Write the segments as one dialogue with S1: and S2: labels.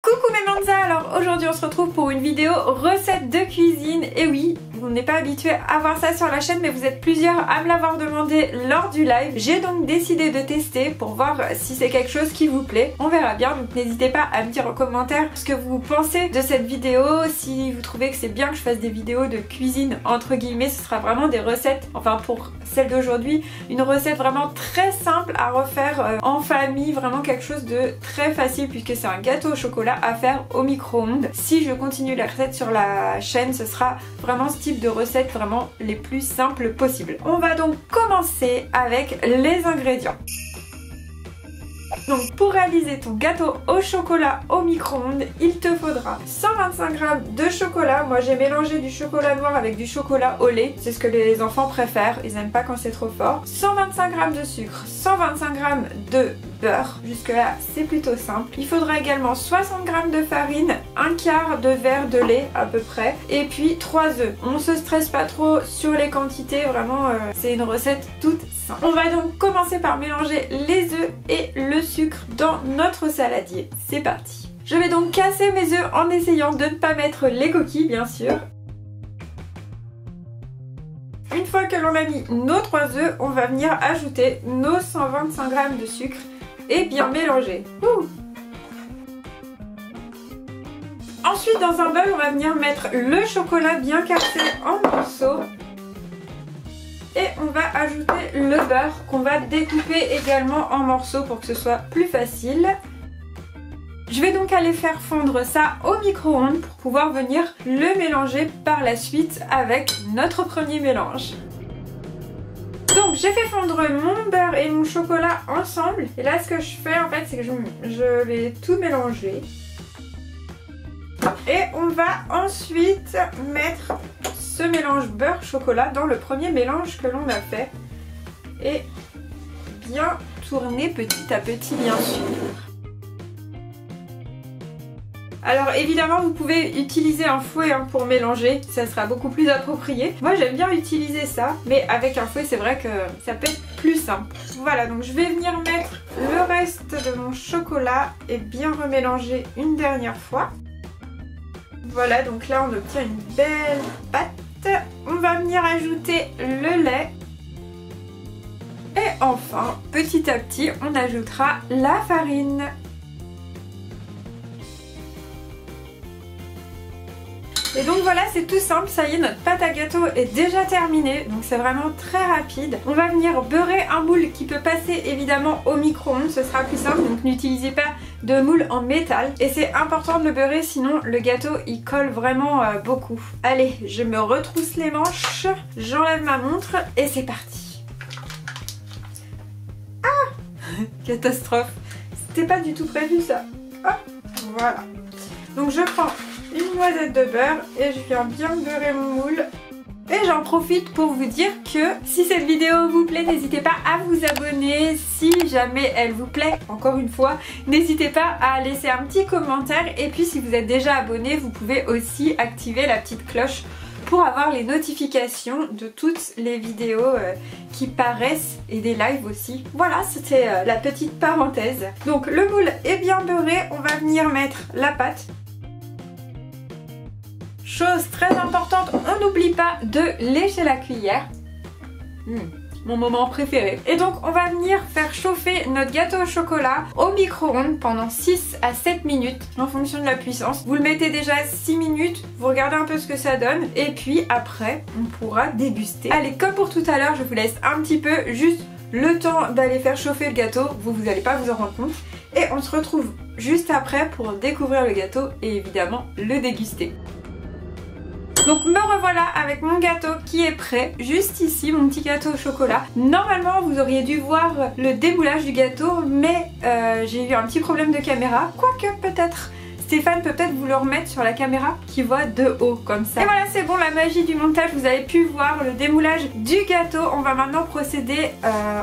S1: Coucou mes Manza, alors aujourd'hui on se retrouve pour une vidéo recette de cuisine. Et oui, vous n'êtes pas habitué à voir ça sur la chaîne, mais vous êtes plusieurs à me l'avoir demandé lors du live. J'ai donc décidé de tester pour voir si c'est quelque chose qui vous plaît. On verra bien, donc n'hésitez pas à me dire en commentaire ce que vous pensez de cette vidéo. Si vous trouvez que c'est bien que je fasse des vidéos de cuisine entre guillemets, ce sera vraiment des recettes, enfin pour celle d'aujourd'hui, une recette vraiment très simple à refaire en famille, vraiment quelque chose de très facile puisque c'est un gâteau au chocolat à faire au micro-ondes. Si je continue la recette sur la chaîne, ce sera vraiment ce type de recettes vraiment les plus simples possibles. On va donc commencer avec les ingrédients. Donc pour réaliser ton gâteau au chocolat au micro-ondes, il te faudra 125 g de chocolat. Moi j'ai mélangé du chocolat noir avec du chocolat au lait, c'est ce que les enfants préfèrent, ils n'aiment pas quand c'est trop fort. 125 g de sucre, 125 g de beurre, jusque là c'est plutôt simple. Il faudra également 60 g de farine, un quart de verre de lait à peu près, et puis 3 œufs. On se stresse pas trop sur les quantités, vraiment c'est une recette toute simple. On va donc commencer par mélanger les œufs et le sucre dans notre saladier. C'est parti. Je vais donc casser mes œufs en essayant de ne pas mettre les coquilles bien sûr. Une fois que l'on a mis nos 3 œufs, on va venir ajouter nos 125 g de sucre et bien mélanger. Ensuite dans un bol on va venir mettre le chocolat bien cassé en morceaux. Et on va ajouter le beurre qu'on va découper également en morceaux pour que ce soit plus facile. Je vais donc aller faire fondre ça au micro-ondes pour pouvoir venir le mélanger par la suite avec notre premier mélange. Donc j'ai fait fondre mon beurre et mon chocolat ensemble. Et là ce que je fais en fait c'est que je vais tout mélanger. Et on va ensuite mettre ce mélange beurre-chocolat dans le premier mélange que l'on a fait. Et bien tourner petit à petit bien sûr. Alors évidemment vous pouvez utiliser un fouet pour mélanger, ça sera beaucoup plus approprié. Moi j'aime bien utiliser ça, mais avec un fouet c'est vrai que ça peut être plus simple. Voilà, donc je vais venir mettre le reste de mon chocolat et bien remélanger une dernière fois. Voilà, donc là on obtient une belle pâte. On va venir ajouter le lait. Et enfin, petit à petit, on ajoutera la farine. Et donc voilà, c'est tout simple, ça y est, notre pâte à gâteau est déjà terminée, donc c'est vraiment très rapide. On va venir beurrer un moule qui peut passer évidemment au micro-ondes, ce sera plus simple, donc n'utilisez pas de moule en métal. Et c'est important de le beurrer, sinon le gâteau il colle vraiment beaucoup. Allez, je me retrousse les manches, j'enlève ma montre et c'est parti. Ah catastrophe, c'était pas du tout prévu ça. Hop, voilà. Donc je prends une noisette de beurre et je viens bien beurrer mon moule. Et j'en profite pour vous dire que si cette vidéo vous plaît, n'hésitez pas à vous abonner. Si jamais elle vous plaît, encore une fois, n'hésitez pas à laisser un petit commentaire. Et puis si vous êtes déjà abonné, vous pouvez aussi activer la petite cloche pour avoir les notifications de toutes les vidéos qui paraissent et des lives aussi. Voilà, c'était la petite parenthèse. Donc le moule est bien beurré, on va venir mettre la pâte. Chose très importante, on n'oublie pas de lécher la cuillère. Mon moment préféré. Et donc on va venir faire chauffer notre gâteau au chocolat au micro-ondes pendant 6 à 7 minutes en fonction de la puissance. Vous le mettez déjà 6 minutes, vous regardez un peu ce que ça donne et puis après on pourra déguster. Allez, comme pour tout à l'heure, je vous laisse un petit peu juste le temps d'aller faire chauffer le gâteau, vous n'allez pas vous en rendre compte. Et on se retrouve juste après pour découvrir le gâteau et évidemment le déguster. Donc me revoilà avec mon gâteau qui est prêt, juste ici, mon petit gâteau au chocolat. Normalement vous auriez dû voir le démoulage du gâteau, mais j'ai eu un petit problème de caméra, quoique peut-être Stéphane peut peut-être vous le remettre sur la caméra qui voit de haut comme ça. Et voilà, c'est bon, la magie du montage, vous avez pu voir le démoulage du gâteau. On va maintenant procéder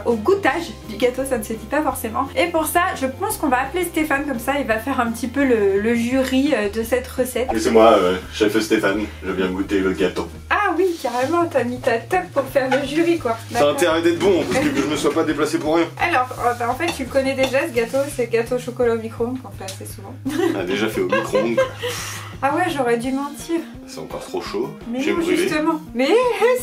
S1: au goûtage du gâteau, ça ne se dit pas forcément. Et pour ça, je pense qu'on va appeler Stéphane, comme ça il va faire un petit peu le jury de cette recette.
S2: Et c'est moi, chef Stéphane, je viens goûter le gâteau.
S1: Ah oui, carrément, t'as mis ta toque pour faire le jury quoi.
S2: T'as intérêt d'être bon, parce que je me sois pas déplacé pour rien.
S1: Alors, bah, en fait, tu le connais déjà ce gâteau, c'est gâteau au chocolat au micro-ondes qu'on fait assez souvent.
S2: On a déjà fait au micro-ondes.
S1: Ah ouais, j'aurais dû mentir.
S2: C'est encore trop chaud.
S1: Mais
S2: J'ai
S1: non,
S2: brûlé.
S1: justement. Mais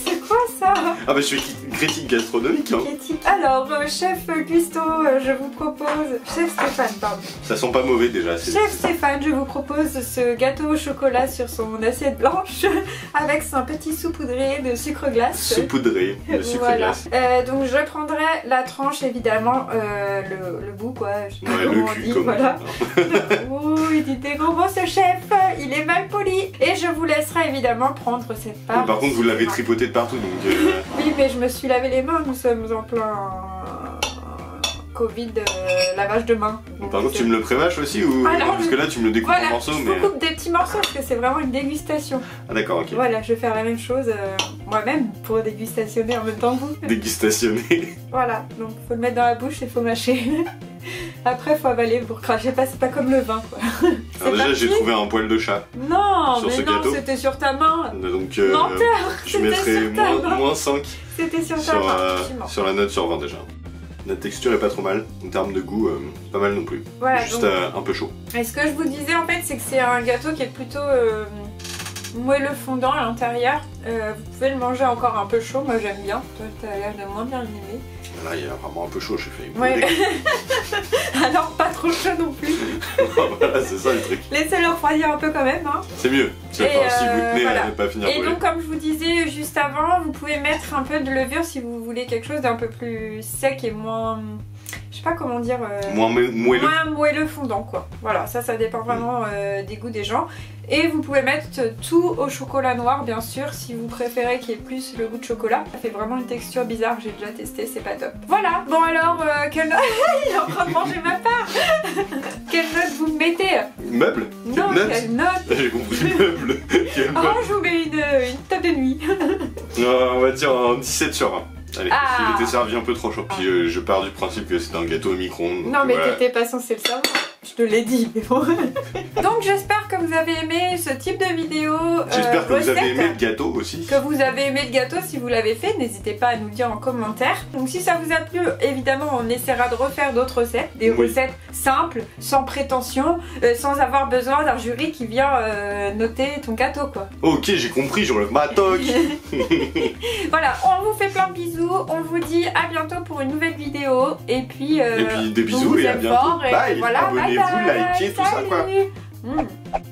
S1: c'est quoi ça?
S2: Ah bah je suis critique gastronomique hein.
S1: Alors, chef Gusto, je vous propose... Chef Stéphane, pardon.
S2: Ça sent pas mauvais déjà.
S1: Chef Stéphane, je vous propose ce gâteau au chocolat sur son assiette blanche avec son petit saupoudré de sucre glace.
S2: Saupoudré de sucre
S1: voilà.
S2: glace.
S1: Donc je prendrai la tranche évidemment, le bout quoi. Je sais pas
S2: Ouais,
S1: comment
S2: le
S1: on
S2: cul
S1: dit,
S2: comme
S1: voilà.
S2: on
S1: Oh, il dit des gros mots ce chef, il est mal poli. Et je vous laisserai évidemment prendre cette part.
S2: Par contre vous l'avez tripoté de partout donc...
S1: Oui mais je me suis lavé les mains, nous sommes en plein Covid, lavage de mains.
S2: Par contre tu me le prémâches aussi ou...
S1: Alors,
S2: parce que là tu me le découpes
S1: voilà,
S2: en morceaux
S1: je
S2: mais...
S1: vous coupe des petits morceaux parce que c'est vraiment une dégustation.
S2: Ah d'accord ok.
S1: Voilà, je vais faire la même chose moi-même pour dégustationner en même temps que vous.
S2: Dégustationner.
S1: Voilà, donc faut le mettre dans la bouche et faut mâcher. Après faut avaler pour cracher pas, c'est pas comme le vin quoi.
S2: Alors déjà j'ai trouvé un poil de chat.
S1: Non,
S2: Sur
S1: mais
S2: ce
S1: non,
S2: gâteau.
S1: c'était sur ta main.
S2: Donc
S1: Menteur,
S2: je
S1: c'était
S2: mettrai
S1: sur ta main.
S2: moins 5
S1: C'était sur ta main.
S2: sur la note sur 20 déjà. La texture est pas trop mal, en termes de goût, pas mal non plus.
S1: Voilà,
S2: juste
S1: donc...
S2: un peu chaud.
S1: Et ce que je vous disais en fait, c'est que c'est un gâteau qui est plutôt moelleux fondant à l'intérieur. Vous pouvez le manger encore un peu chaud, moi j'aime bien. Toi t'as l'air de moins bien l'aimer.
S2: Là il est vraiment un peu chaud, j'ai failli me
S1: Ouais.
S2: brûler.
S1: Alors pas trop chaud non plus.
S2: Voilà, c'est ça le truc.
S1: Laissez-le refroidir un peu quand même. Hein.
S2: C'est mieux. Si vous tenez
S1: voilà.
S2: à ne pas finir
S1: Et
S2: brûlé.
S1: donc comme je vous disais juste avant, vous pouvez mettre un peu de levure si vous voulez quelque chose d'un peu plus sec et moins... Je sais pas comment dire...
S2: Moins moelleux.
S1: Moins moelleux fondant quoi. Voilà, ça dépend vraiment des goûts des gens. Et vous pouvez mettre tout au chocolat noir bien sûr si vous préférez qu'il y ait plus le goût de chocolat. Ça fait vraiment une texture bizarre, j'ai déjà testé, c'est pas top. Voilà, bon alors, quelle note... Il est en train de manger ma part. Quelle note vous me mettez?
S2: Meuble?
S1: Non, quelle note?
S2: J'ai compris meuble. Quelle
S1: Oh,
S2: note?
S1: je vous mets une table de nuit.
S2: On va dire un 17 sur 20. Allez,
S1: Ah.
S2: il était servi un peu trop chaud. Puis je pars du principe que c'est un gâteau au micro-ondes.
S1: Non mais
S2: voilà.
S1: t'étais pas censé le savoir. Je te l'ai dit, mais bon. Donc j'espère que vous avez aimé ce type de vidéo.
S2: J'espère que vous avez
S1: recette.
S2: aimé le gâteau aussi.
S1: Que vous avez aimé le gâteau, si vous l'avez fait, n'hésitez pas à nous le dire en commentaire. Donc si ça vous a plu, évidemment on essaiera de refaire d'autres recettes. Des recettes simples, sans prétention, sans avoir besoin d'un jury qui vient noter ton gâteau quoi.
S2: Ok, j'ai compris, j'enlève ma toque.
S1: Voilà, on vous fait plein de bisous, on vous dit à bientôt pour une nouvelle vidéo. Et puis
S2: des bisous et à bientôt.
S1: Fort, et
S2: bye,
S1: voilà,
S2: abonnez-vous,
S1: bye bye,
S2: likez, tout ça quoi.
S1: salut.